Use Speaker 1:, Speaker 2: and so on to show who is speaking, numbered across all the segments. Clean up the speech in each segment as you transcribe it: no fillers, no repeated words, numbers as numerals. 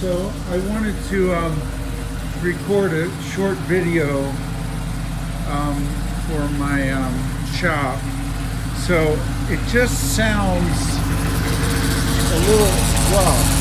Speaker 1: So I wanted to record a short video for my shop. So it just sounds a little rough.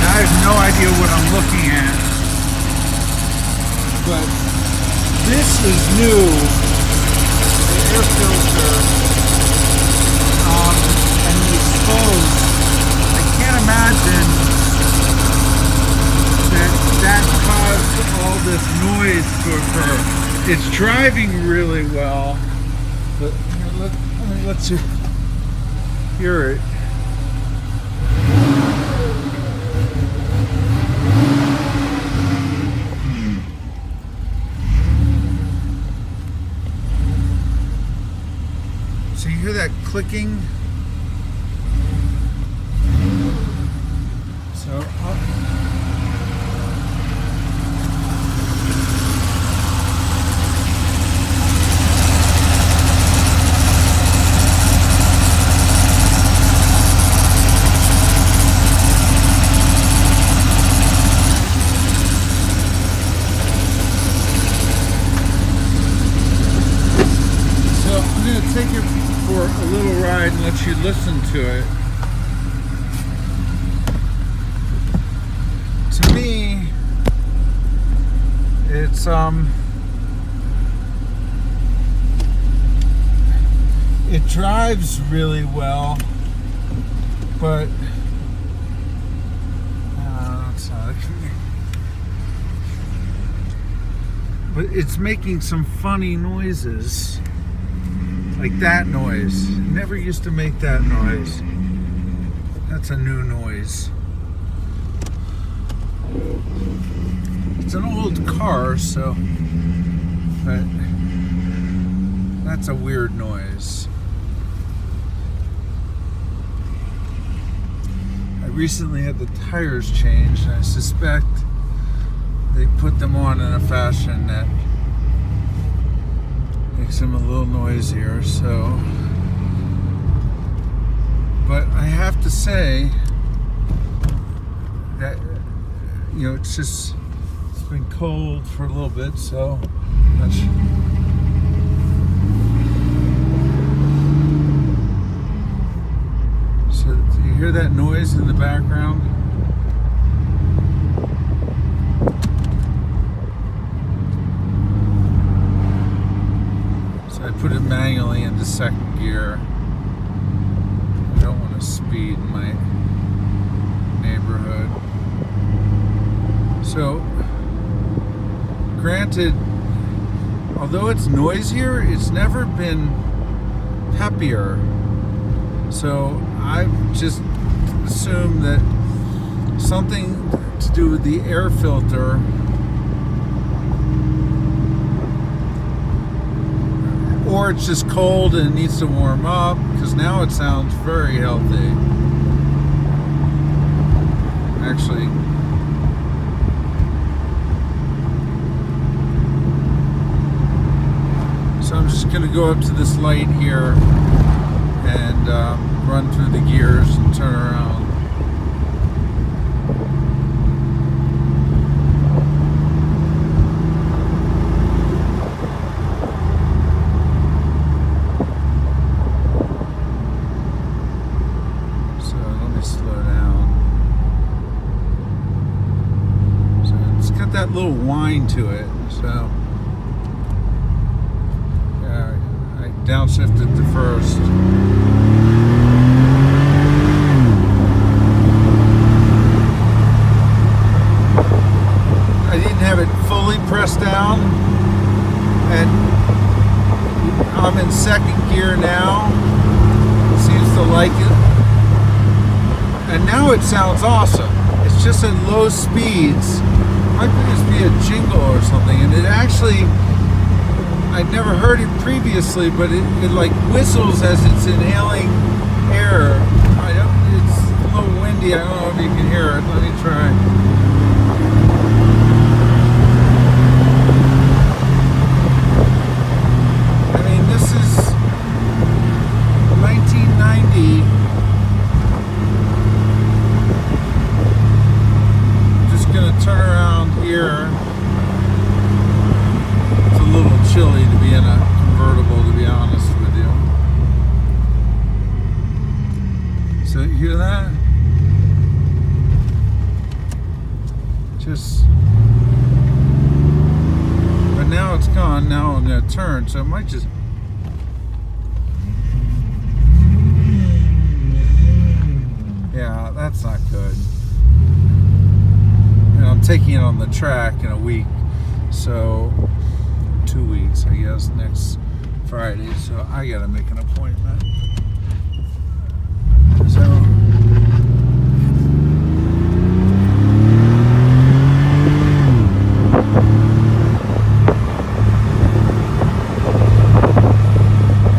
Speaker 1: I have no idea what I'm looking at, but this is new, the air filter, and the exposed. I can't imagine that caused all this noise to occur. It's driving really well, but let's hear it. So you hear that clicking? So I'm going to take it for a little ride and let you listen to it. To me, it's it drives really well, but it's making some funny noises. Like that noise. Never used to make that noise. That's a new noise. It's an old car, so but that's a weird noise. I recently had the tires changed, and I suspect they put them on in a fashion that makes them a little noisier, so but I have to say that it's been cold for a little bit, so do you hear that noise in the background? I put it manually into second gear. I don't want to speed in my neighborhood. So, granted, although it's noisier, it's never been peppier. So I've just assumed that something to do with the air filter, or it's just cold and it needs to warm up, because now it sounds very healthy. Actually, so I'm just going to go up to this light here and run through the gears and turn around. That little whine to it, so yeah, I downshifted to first. I didn't have it fully pressed down, and I'm in second gear now. Seems to like it, and now it sounds awesome. It's just at low speeds. Might just be a jingle or something, and it actually, I'd never heard it previously, but it like whistles as it's inhaling air. It's a little windy, I don't know if you can hear it. Let me try. just, but now it's gone. Now I'm going to turn, so it might just, yeah, that's not good. And I'm taking it on the track in a week, so 2 weeks, I guess, next Friday, so I gotta make an appointment. So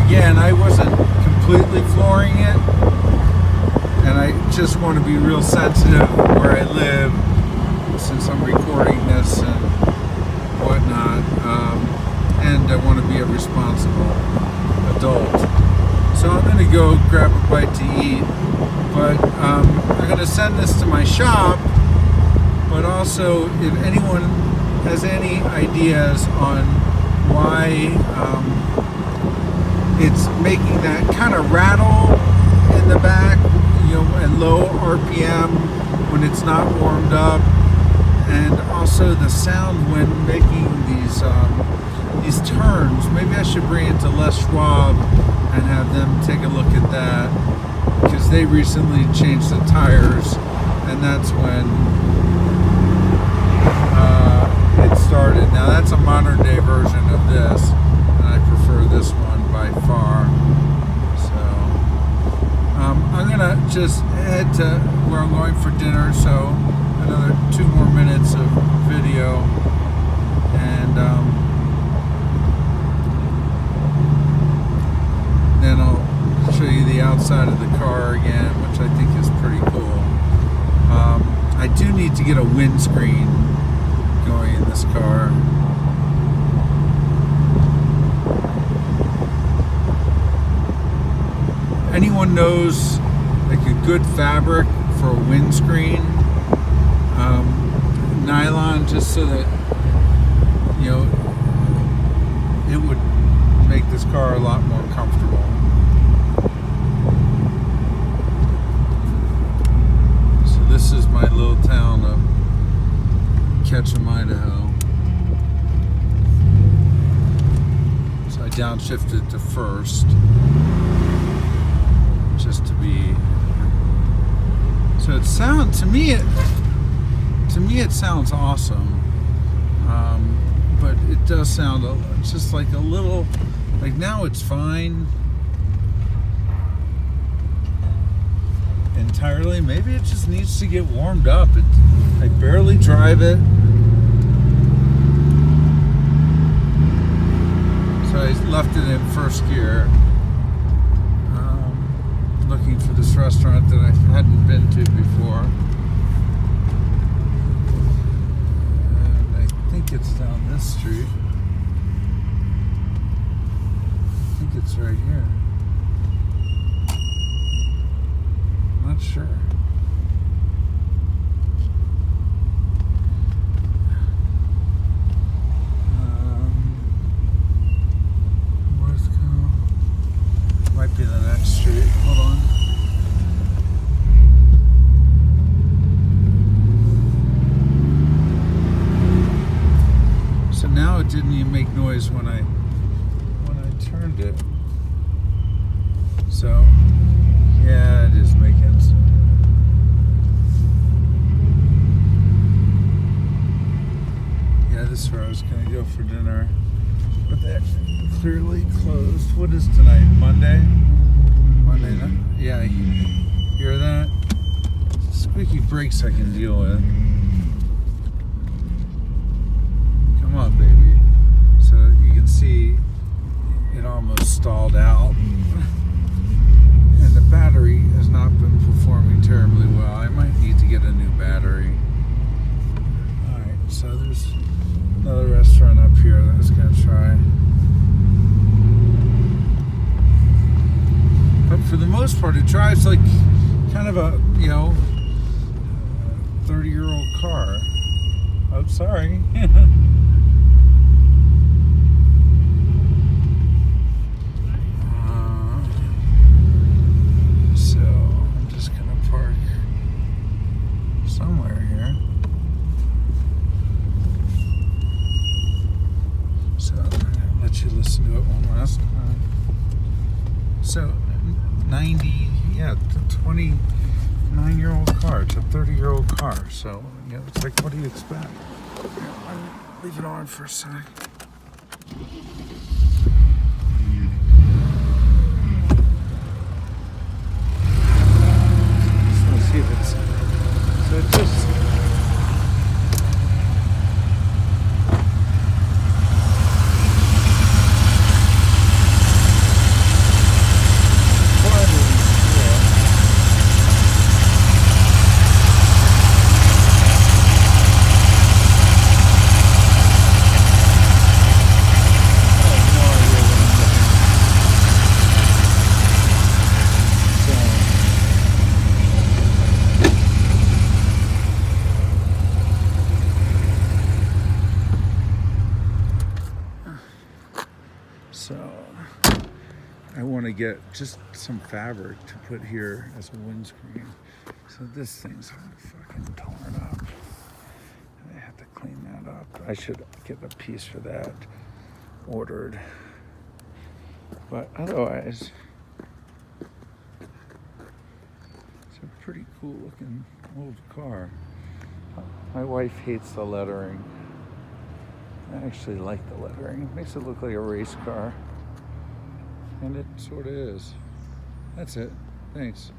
Speaker 1: again, I wasn't completely flooring it, and I just want to be real sensitive where I live since I'm recording this and whatnot, and I want to be a responsible adult. So I'm going to go grab a bite to eat, but I'm going to send this to my shop, but also if anyone has any ideas on why it's making that kind of rattle in the back, you know, at low RPM when it's not warmed up, and also the sound when making these turns. Maybe I should bring it to Les Schwab and have them take a look at that, because they recently changed the tires, and that's when it started. Now that's a modern day version of this, and I prefer this one by far. So I'm gonna just head to where I'm going for dinner, so another 2 more minutes of video, and then I'll show you the outside of the car again, which I think is pretty cool. I do need to get a windscreen going in this car. Anyone knows like a good fabric for a windscreen? Nylon, just so that, you know, it would make this car a lot more comfortable. So this is my little town of Ketchum, Idaho. So I downshifted to first, just to be. So it sounds, to me it sounds awesome, but it does sound just like a little, like now it's fine entirely. Maybe it just needs to get warmed up. I barely drive it, so I left it in first gear, looking for this restaurant that I hadn't been to before. I think it's down this street. I think it's right here. I'm not sure. Might be the next street. Hold on. So now it didn't even make noise when I turned it. So yeah, it is making some. Yeah, this is where I was gonna go for dinner, but that clearly closed. What is tonight? Monday night? Yeah, you hear that? Squeaky brakes I can deal with. Come on, baby. So you can see it almost stalled out. And the battery has not been performing terribly well. I might need to get a new battery. Alright, so there's another restaurant up here that I was going to try. But for the most part, it drives like kind of a, 30-year-old car. Oh, sorry. So I'm just gonna park somewhere here. you listen to it one last time. So, 29-year-old car. It's a 30-year-old car. So, it's like, what do you expect? I'll leave it on for a sec. Just want to see if it's... So it just... So I want to get just some fabric to put here as a windscreen. So this thing's all fucking torn up. I have to clean that up. I should get a piece for that ordered. But otherwise, it's a pretty cool looking old car. My wife hates the lettering. I actually like the lettering. It makes it look like a race car. And it sort of is. That's it. Thanks.